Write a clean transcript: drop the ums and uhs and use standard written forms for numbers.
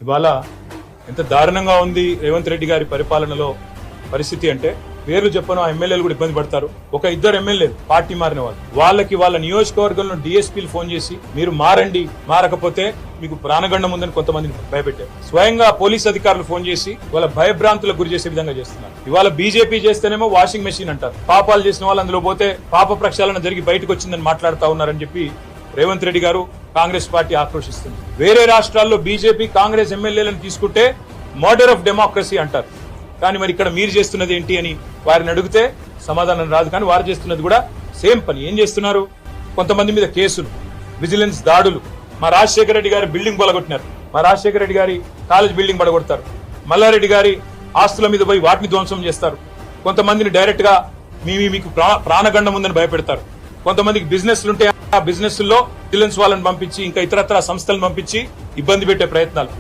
ఇవాళ ఎంత దారుణంగా ఉంది రేవంత్ రెడ్డి గారి పరిపాలనలో పరిస్థితి అంటే పేర్లు చెప్పను ఆ ఎమ్మెల్యేలు కూడా ఇబ్బంది పడతారు. ఒక ఇద్దరు ఎమ్మెల్యేలు పార్టీ మారిన వాళ్ళకి వాళ్ళ నియోజకవర్గంలో డిఎస్పీలు ఫోన్ చేసి మీరు మారండి, మారకపోతే మీకు ప్రాణగండం ఉందని కొంతమందిని భయపెట్టారు. స్వయంగా పోలీస్ అధికారులు ఫోన్ చేసి వాళ్ళ భయభ్రాంతులకు గురి చేసే విధంగా చేస్తున్నారు. ఇవాళ బీజేపీ చేస్తేనేమో వాషింగ్ మెషిన్ అంటారు. పాపాలు చేసిన వాళ్ళు అందులో పోతే పాప ప్రక్షాళన జరిగి బయటకు వచ్చిందని మాట్లాడుతా ఉన్నారని చెప్పి రేవంత్ రెడ్డి గారు కాంగ్రెస్ పార్టీ ఆక్రోశిస్తుంది. వేరే రాష్ట్రాల్లో బీజేపీ కాంగ్రెస్ ఎమ్మెల్యేలను తీసుకుంటే మర్డర్ ఆఫ్ డెమోక్రసీ అంటారు. కానీ మరి ఇక్కడ మీరు చేస్తున్నది ఏంటి అని వారిని అడిగితే సమాధానం రాదు. కానీ వారు చేస్తున్నది కూడా సేమ్ పని. ఏం చేస్తున్నారు? కొంతమంది మీద కేసులు, విజిలెన్స్ దాడులు. మా రాజశేఖర రెడ్డి గారి బిల్డింగ్ పడగొట్టినారు. మా రాజశేఖర రెడ్డి గారి కాలేజ్ బిల్డింగ్ పడగొడతారు. మల్లారెడ్డి గారి ఆస్తుల మీద పోయి వాటిని ధ్వంసం చేస్తారు. కొంతమందిని డైరెక్ట్ గా మీకు ప్రాణగండం ఉందని భయపెడతారు. కొంతమందికి బిజినెస్లుంటే ఆ బిజినెస్ లో విజిలెన్స్ వాళ్ళని పంపించి ఇంకా ఇతరత్ర సంస్థలను పంపించి ఇబ్బంది పెట్టే ప్రయత్నాలు.